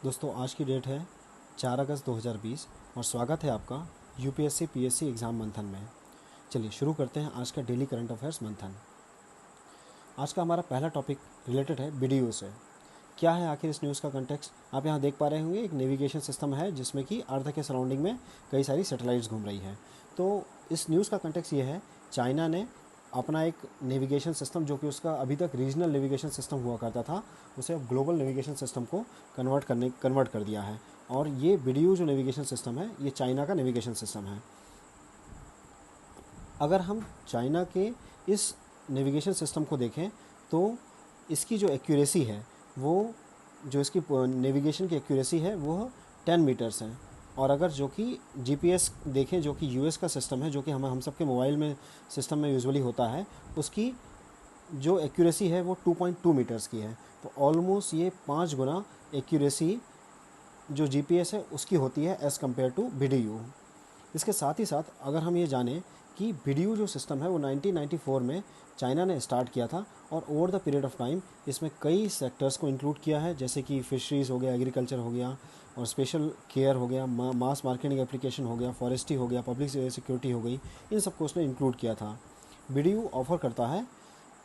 दोस्तों आज की डेट है 4 अगस्त 2020 और स्वागत है आपका यूपीएससी पीएससी एग्ज़ाम मंथन में। चलिए शुरू करते हैं आज का डेली करंट अफेयर्स मंथन। आज का हमारा पहला टॉपिक रिलेटेड है बीडीयू से। क्या है आखिर इस न्यूज़ का कंटेक्स्ट? आप यहाँ देख पा रहे होंगे एक नेविगेशन सिस्टम है जिसमें कि अर्थ के सराउंडिंग में कई सारी सैटेलाइट्स घूम रही हैं। तो इस न्यूज़ का कंटेक्स्ट ये है, चाइना ने अपना एक नेविगेशन सिस्टम जो कि उसका अभी तक रीजनल नेविगेशन सिस्टम हुआ करता था, उसे अब ग्लोबल नेविगेशन सिस्टम को कन्वर्ट कर दिया है। और ये बीडीयू जो नेविगेशन सिस्टम है ये चाइना का नेविगेशन सिस्टम है। अगर हम चाइना के इस नेविगेशन सिस्टम को देखें तो इसकी जो एक्यूरेसी है वो जो इसकी नेविगेशन की एक्यूरेसी है वो 10 मीटर्स है। और अगर जो कि जीपीएस देखें जो कि यूएस का सिस्टम है, जो कि हम सबके मोबाइल में सिस्टम में यूजुअली होता है, उसकी जो एक्यूरेसी है वो 2.2 मीटर्स की है। तो ऑलमोस्ट ये 5 गुना एक्यूरेसी जो जीपीएस है उसकी होती है एज़ कम्पेयर टू बीडीयू। इसके साथ ही साथ अगर हम ये जानें कि बीडीयू जो सिस्टम है वो 1994 में चाइना ने स्टार्ट किया था और over the period of time इसमें कई सेक्टर्स को इंक्लूड किया है, जैसे कि फिशरीज़ हो गया, एग्रीकल्चर हो गया और स्पेशल केयर हो गया, मास मार्केटिंग एप्लीकेशन हो गया, फॉरेस्ट्री हो गया, पब्लिक सिक्योरिटी हो गई, इन सबको उसने इंक्लूड किया था। बीडीयू ऑफर करता है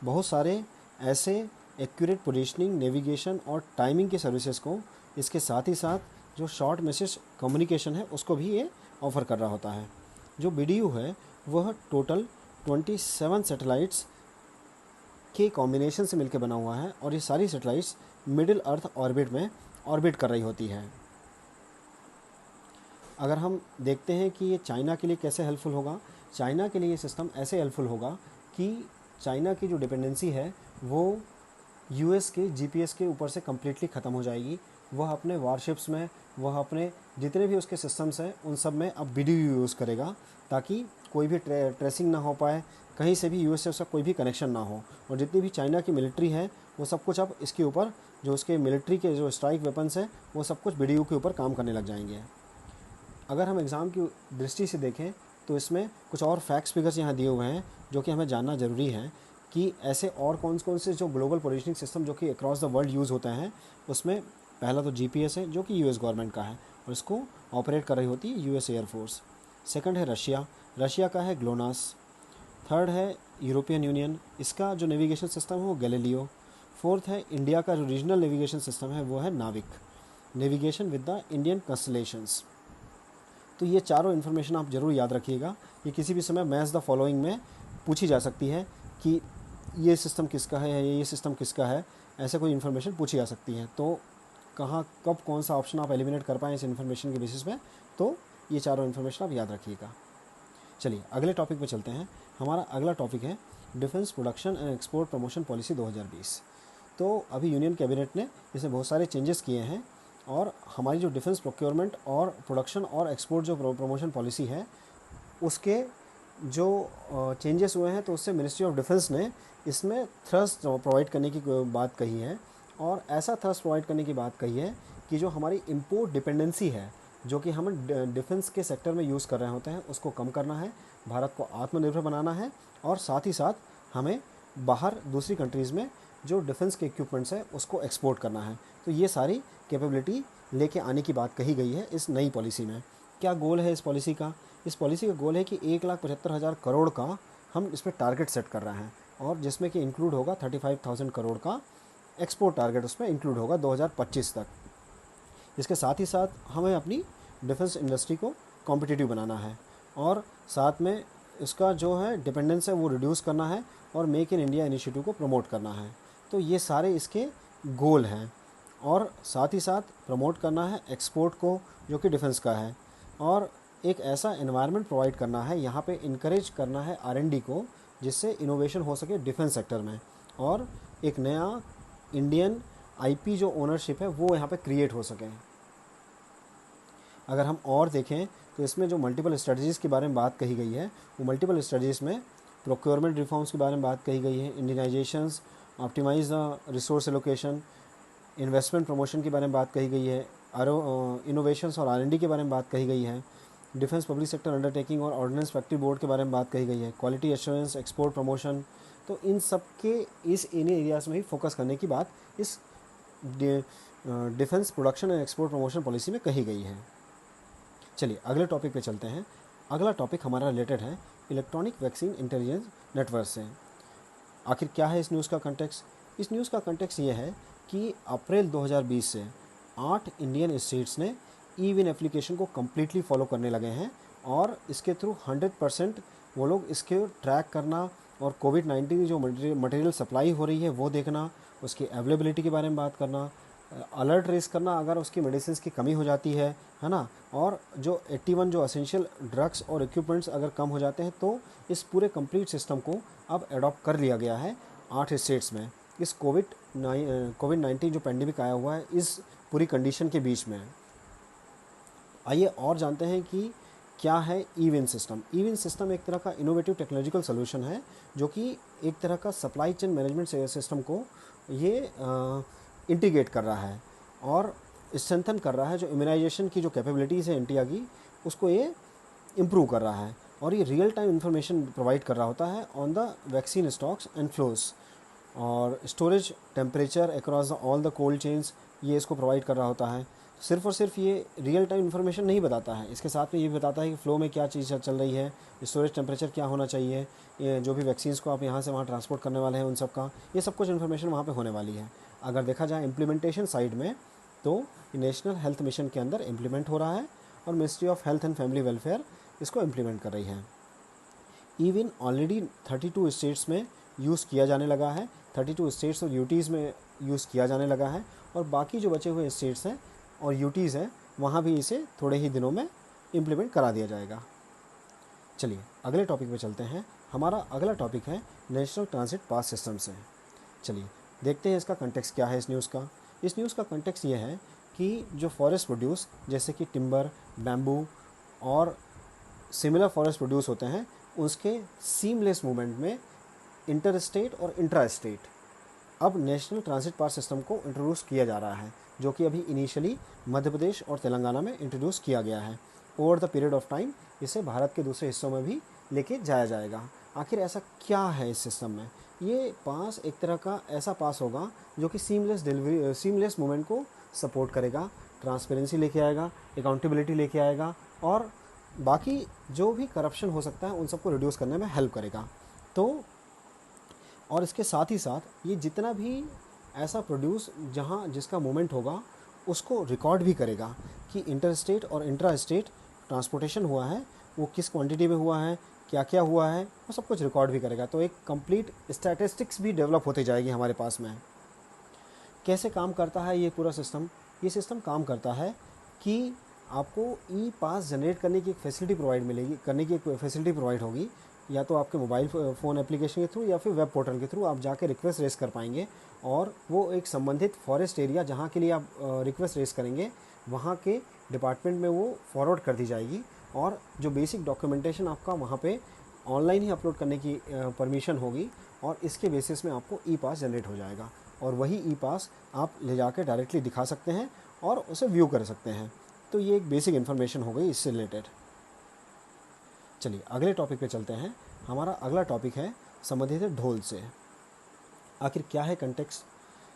बहुत सारे ऐसे एक्यूरेट पोजीशनिंग, नेविगेशन और टाइमिंग के सर्विसेज को। इसके साथ ही साथ जो शॉर्ट मैसेज कम्युनिकेशन है उसको भी ये ऑफ़र कर रहा होता है। जो बीडीयू है वह टोटल 27 सैटेलाइट्स के कॉम्बिनेशन से मिलकर बना हुआ है और ये सारी सैटेलाइट्स मिडिल अर्थ ऑर्बिट में ऑर्बिट कर रही होती है। अगर हम देखते हैं कि ये चाइना के लिए कैसे हेल्पफुल होगा, चाइना के लिए ये सिस्टम ऐसे हेल्पफुल होगा कि चाइना की जो डिपेंडेंसी है वो यूएस के जीपीएस के ऊपर से कम्प्लीटली ख़त्म हो जाएगी। वह अपने वारशिप्स में, वह अपने जितने भी उसके सिस्टम्स हैं उन सब में अब बीडीयू यूज़ करेगा ताकि कोई भी ट्रेसिंग ना हो पाए, कहीं से भी यूएस से उसका कोई भी कनेक्शन ना हो। और जितनी भी चाइना की मिलिट्री है वो सब कुछ अब इसके ऊपर, जो उसके मिलिट्री के जो स्ट्राइक वेपन्स हैं वो सब कुछ बीडीयू के ऊपर काम करने लग जाएंगे। अगर हम एग्ज़ाम की दृष्टि से देखें तो इसमें कुछ और फैक्ट्स फिगर्स यहाँ दिए हुए हैं जो कि हमें जानना ज़रूरी है कि ऐसे और कौन कौन से जो ग्लोबल पोजीशनिंग सिस्टम जो कि अक्रॉस द वर्ल्ड यूज़ होते हैं उसमें पहला तो जीपीएस है जो कि यूएस गवर्नमेंट का है और इसको ऑपरेट कर रही होती है यूएस एयरफोर्स। सेकंड है रशिया का है ग्लोनास। थर्ड है यूरोपियन यूनियन, इसका जो नेविगेशन सिस्टम है वो गैलीलियो। फोर्थ है इंडिया का जो रीजनल नेविगेशन सिस्टम है वो है नाविक, नेविगेशन विद द इंडियन कंस्टलेशंस। तो ये चारों इन्फॉर्मेशन आप ज़रूर याद रखिएगा, ये किसी भी समय मैच द फॉलोइंग में पूछी जा सकती है कि ये सिस्टम किसका है, ये सिस्टम किसका है, ऐसे कोई इन्फॉर्मेशन पूछी जा सकती है। तो कहाँ कब कौन सा ऑप्शन आप एलिमिनेट कर पाएँ इस इन्फॉर्मेशन के बेसिस पे, तो ये चारों इन्फॉर्मेशन आप याद रखिएगा। चलिए अगले टॉपिक पे चलते हैं। हमारा अगला टॉपिक है defence production and export promotion policy 2020। तो अभी यूनियन कैबिनेट ने इसमें बहुत सारे चेंजेस किए हैं और हमारी जो डिफेंस प्रोक्योरमेंट और प्रोडक्शन और एक्सपोर्ट जो प्रमोशन पॉलिसी है उसके जो चेंजेस हुए हैं तो उससे मिनिस्ट्री ऑफ डिफेंस ने इसमें थ्रस्ट प्रोवाइड करने की बात कही है। और ऐसा थ्रस्ट प्रोवाइड करने की बात कही है कि जो हमारी इम्पोर्ट डिपेंडेंसी है जो कि हम डिफेंस के सेक्टर में यूज़ कर रहे होते हैं उसको कम करना है, भारत को आत्मनिर्भर बनाना है और साथ ही साथ हमें बाहर दूसरी कंट्रीज़ में जो डिफेंस के इक्विपमेंट्स है उसको एक्सपोर्ट करना है। तो ये सारी कैपेबिलिटी लेके आने की बात कही गई है इस नई पॉलिसी में। क्या गोल है इस पॉलिसी का? इस पॉलिसी का गोल है कि 1,75,000 करोड़ का हम इस पर टारगेट सेट कर रहे हैं और जिसमें कि इंक्लूड होगा 35,000 करोड़ का एक्सपोर्ट टारगेट उसमें इंक्लूड होगा 2025 तक। इसके साथ ही साथ हमें अपनी डिफेंस इंडस्ट्री को कॉम्पिटिटिव बनाना है और साथ में इसका जो है डिपेंडेंस है वो रिड्यूस करना है और मेक इन इंडिया इनिशिएटिव को प्रमोट करना है। तो ये सारे इसके गोल हैं और साथ ही साथ प्रमोट करना है एक्सपोर्ट को जो कि डिफेंस का है और एक ऐसा एनवायरनमेंट प्रोवाइड करना है, यहाँ पे इनकरेज करना है आर&डी को जिससे इनोवेशन हो सके डिफेंस सेक्टर में और एक नया इंडियन आईपी जो ओनरशिप है वो यहाँ पे क्रिएट हो सके। अगर हम और देखें तो इसमें जो मल्टीपल स्ट्रेटजीज़ के बारे में बात कही गई है वो मल्टीपल स्ट्रेटजीज़ में प्रोक्योरमेंट रिफॉर्म्स के बारे में बात कही गई है, Indianisations, optimise the resource allocation, investment promotion के बारे में बात कही गई है, इनोवेशंस और आर&डी के बारे में बात कही गई है, डिफेंस पब्लिक सेक्टर अंडरटेकिंग और ऑर्डिनेंस फैक्ट्री बोर्ड के बारे में बात कही गई है, क्वालिटी एश्योरेंस, एक्सपोर्ट प्रमोशन। तो इन सब के इन एरियाज़ में ही फोकस करने की बात इस defence production and export promotion policy में कही गई है। चलिए अगले टॉपिक पे चलते हैं। अगला टॉपिक हमारा रिलेटेड है इलेक्ट्रॉनिक वैक्सीन इंटेलिजेंस नेटवर्क से। आखिर क्या है इस न्यूज़ का कंटेक्स्ट? इस न्यूज़ का कंटेक्स्ट ये है कि अप्रैल 2020 से 8 इंडियन स्टेट्स ने ई विन एप्लीकेशन को कम्प्लीटली फॉलो करने लगे हैं और इसके थ्रू 100% वो लोग इसके ट्रैक करना और कोविड-19 की जो मटेरियल सप्लाई हो रही है वो देखना, उसकी अवेलेबिलिटी के बारे में बात करना, अलर्ट रेस करना अगर उसकी मेडिसिन की कमी हो जाती है ना, और जो 81 जो असेंशियल ड्रग्स और इक्विपमेंट्स अगर कम हो जाते हैं तो इस पूरे कंप्लीट सिस्टम को अब अडॉप्ट कर लिया गया है 8 स्टेट्स में। इस कोविड-19 जो पेंडेमिक आया हुआ है इस पूरी कंडीशन के बीच में। आइए और जानते हैं कि क्या है ई विन सिस्टम। ई विन सिस्टम एक तरह का इनोवेटिव टेक्नोलॉजिकल सोल्यूशन है जो कि एक तरह का सप्लाई चेन मैनेजमेंट सिस्टम को ये इंटीग्रेट कर रहा है और स्ट्रेंथन कर रहा है। जो इम्यूनाइजेशन की जो कैपेबिलिटीज़ है इंडिया की उसको ये इम्प्रूव कर रहा है और ये रियल टाइम इन्फॉर्मेशन प्रोवाइड कर रहा होता है on the vaccine stocks and flows और storage temperature across all the cold chains, ये इसको प्रोवाइड कर रहा होता है। सिर्फ और सिर्फ ये रियल टाइम इन्फॉर्मेशन नहीं बताता है, इसके साथ में ये भी बताता है कि फ़्लो में क्या चीज़ चल रही है, स्टोरेज टेम्परेचर क्या होना चाहिए, ये जो भी वैक्सीन्स को आप यहाँ से वहाँ ट्रांसपोर्ट करने वाले हैं उन सब का, ये सब कुछ इन्फॉर्मेशन वहाँ पे होने वाली है। अगर देखा जाए इम्प्लीमेंटेशन साइड में तो नेशनल हेल्थ मिशन के अंदर इम्प्लीमेंट हो रहा है और ministry of health and family welfare इसको इम्प्लीमेंट कर रही है। ई विन ऑलरेडी 32 स्टेट्स में यूज़ किया जाने लगा है, 32 स्टेट्स और यूटीज़ में यूज़ किया जाने लगा है और बाकी जो बचे हुए स्टेट्स हैं और यूटीज़ हैं वहाँ भी इसे थोड़े ही दिनों में इम्प्लीमेंट करा दिया जाएगा। चलिए अगले टॉपिक पे चलते हैं। हमारा अगला टॉपिक है नेशनल ट्रांजिट पास सिस्टम से। चलिए देखते हैं इसका कंटेक्स्ट क्या है इस न्यूज़ का। इस न्यूज़ का कंटेक्स्ट ये है कि जो फॉरेस्ट प्रोड्यूस जैसे कि टिम्बर, बैम्बू और सिमिलर फॉरेस्ट प्रोड्यूस होते हैं उसके सीमलेस मूवमेंट में इंटर स्टेट और इंट्रा स्टेट अब नेशनल ट्रांजिट पास सिस्टम को इंट्रोड्यूस किया जा रहा है, जो कि अभी इनिशियली मध्य प्रदेश और तेलंगाना में इंट्रोड्यूस किया गया है। Over the period of time इसे भारत के दूसरे हिस्सों में भी लेके जाया जाएगा। आखिर ऐसा क्या है इस सिस्टम में? ये पास एक तरह का ऐसा पास होगा जो कि सीमलेस मूवमेंट को सपोर्ट करेगा, ट्रांसपेरेंसी लेके आएगा, अकाउंटेबिलिटी लेके आएगा और बाकी जो भी करप्शन हो सकता है उन सबको रिड्यूस करने में हेल्प करेगा। तो और इसके साथ ही साथ ये जितना भी ऐसा प्रोड्यूस जहाँ जिसका मूवमेंट होगा उसको रिकॉर्ड भी करेगा कि इंटर स्टेट और इंट्रा स्टेट ट्रांसपोर्टेशन हुआ है, वो किस क्वांटिटी में हुआ है, क्या क्या हुआ है, वो सब कुछ रिकॉर्ड भी करेगा। तो एक कंप्लीट स्टैटिस्टिक्स भी डेवलप होती जाएगी हमारे पास में। कैसे काम करता है ये पूरा सिस्टम? ये सिस्टम काम करता है कि आपको ई पास जनरेट करने की एक फैसिलिटी प्रोवाइड होगी, या तो आपके मोबाइल फ़ोन एप्लीकेशन के थ्रू या फिर वेब पोर्टल के थ्रू आप जाके रिक्वेस्ट रेस कर पाएंगे और वो एक संबंधित फॉरेस्ट एरिया जहाँ के लिए आप रिक्वेस्ट रेस करेंगे वहाँ के डिपार्टमेंट में वो फॉरवर्ड कर दी जाएगी और जो बेसिक डॉक्यूमेंटेशन आपका वहाँ पे ऑनलाइन ही अपलोड करने की परमिशन होगी और इसके बेसिस में आपको ई पास जनरेट हो जाएगा और वही ई पास आप ले जाकर डायरेक्टली दिखा सकते हैं और उसे व्यू कर सकते हैं। तो ये एक बेसिक इन्फॉर्मेशन हो गई इससे रिलेटेड। चलिए अगले टॉपिक पे चलते हैं। हमारा अगला टॉपिक है संबंधित है ढोल से। आखिर क्या है कंटेक्स्ट?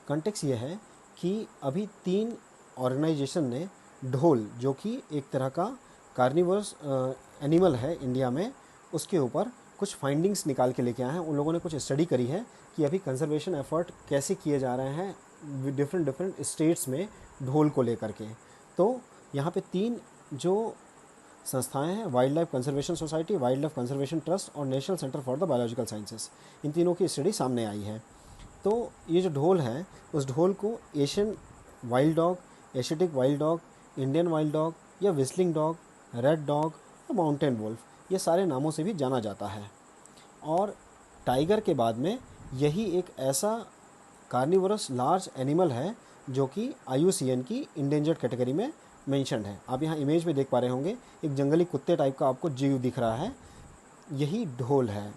कंटेक्स्ट ये है कि अभी 3 ऑर्गेनाइजेशन ने ढोल, जो कि एक तरह का कार्निवोरस एनिमल है इंडिया में, उसके ऊपर कुछ फाइंडिंग्स निकाल के लेके आए हैं। उन लोगों ने कुछ स्टडी करी है कि अभी कंजर्वेशन एफर्ट कैसे किए जा रहे हैं डिफरेंट स्टेट्स में ढोल को लेकर के। तो यहाँ पे 3 जो संस्थाएं हैं, wildlife conservation society, wildlife conservation trust और national centre for the biological sciences, इन तीनों की स्टडी सामने आई है। तो ये जो ढोल है उस ढोल को Asian wild dog, Asiatic wild dog, Indian wild dog या विस्लिंग डॉग, रेड डॉग या माउंटेन वुल्फ, ये सारे नामों से भी जाना जाता है। और टाइगर के बाद में यही एक ऐसा कार्निवोरस लार्ज एनिमल है जो कि IUCN की इंडेंजर्ड कैटेगरी में मेंशन्ड है। आप यहाँ इमेज में देख पा रहे होंगे एक जंगली कुत्ते टाइप का आपको जीव दिख रहा है, यही ढोल है।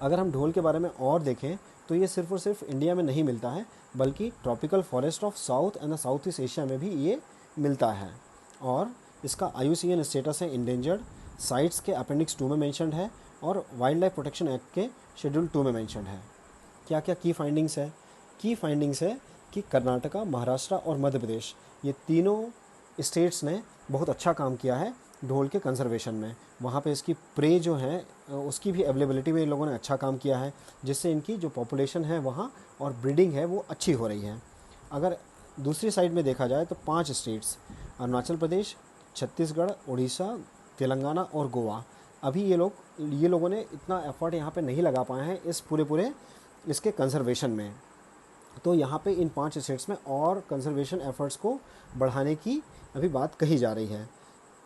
अगर हम ढोल के बारे में और देखें तो ये सिर्फ और सिर्फ इंडिया में नहीं मिलता है बल्कि tropical forest of south and south east Asia में भी ये मिलता है और इसका IUCN स्टेटस है इंडेंजर्ड, साइट्स के अपेंडिक्स 2 में मेंशन्ड है और वाइल्ड लाइफ प्रोटेक्शन एक्ट के शेड्यूल 2 में मेंशन्ड है। क्या क्या की फाइंडिंग्स है? की फाइंडिंग्स है कि कर्नाटका, महाराष्ट्र और मध्य प्रदेश, ये तीनों स्टेट्स ने बहुत अच्छा काम किया है ढोल के कंजर्वेशन में। वहाँ पे इसकी प्रे जो है उसकी भी अवेलेबिलिटी में इन लोगों ने अच्छा काम किया है, जिससे इनकी जो पॉपुलेशन है वहाँ और ब्रीडिंग है वो अच्छी हो रही है। अगर दूसरी साइड में देखा जाए तो 5 स्टेट्स, अरुणाचल प्रदेश, छत्तीसगढ़, उड़ीसा, तेलंगाना और गोवा, अभी ये लोगों ने इतना एफर्ट यहाँ पे नहीं लगा पाए हैं इस पूरे इसके कंजर्वेशन में। तो यहाँ पे इन 5 स्टेट्स में और कंजर्वेशन एफर्ट्स को बढ़ाने की अभी बात कही जा रही है।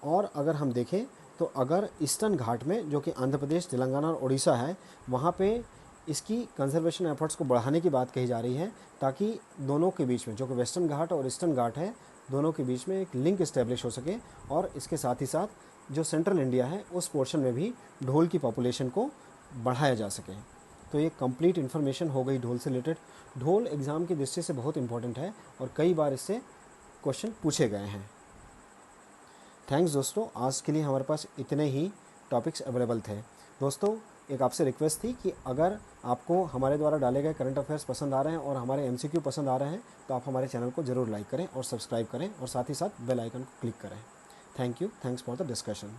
और अगर हम देखें तो अगर ईस्टर्न घाट में, जो कि आंध्र प्रदेश, तेलंगाना और उड़ीसा है, वहाँ पे इसकी कंजर्वेशन एफर्ट्स को बढ़ाने की बात कही जा रही है, ताकि दोनों के बीच में, जो कि वेस्टर्न घाट और ईस्टर्न घाट है, दोनों के बीच में एक लिंक इस्टेब्लिश हो सके। और इसके साथ ही साथ जो सेंट्रल इंडिया है उस पोर्शन में भी ढोल की पॉपुलेशन को बढ़ाया जा सके। तो ये कंप्लीट इन्फॉर्मेशन हो गई ढोल से रिलेटेड। ढोल एग्ज़ाम की दृष्टि से बहुत इंपॉर्टेंट है और कई बार इससे क्वेश्चन पूछे गए हैं। थैंक्स दोस्तों, आज के लिए हमारे पास इतने ही टॉपिक्स अवेलेबल थे। दोस्तों, एक आपसे रिक्वेस्ट थी कि अगर आपको हमारे द्वारा डाले गए करंट अफेयर्स पसंद आ रहे हैं और हमारे MCQ पसंद आ रहे हैं तो आप हमारे चैनल को ज़रूर लाइक करें और सब्सक्राइब करें और साथ ही साथ बेल आइकन को क्लिक करें। Thank you, thanks for the discussion.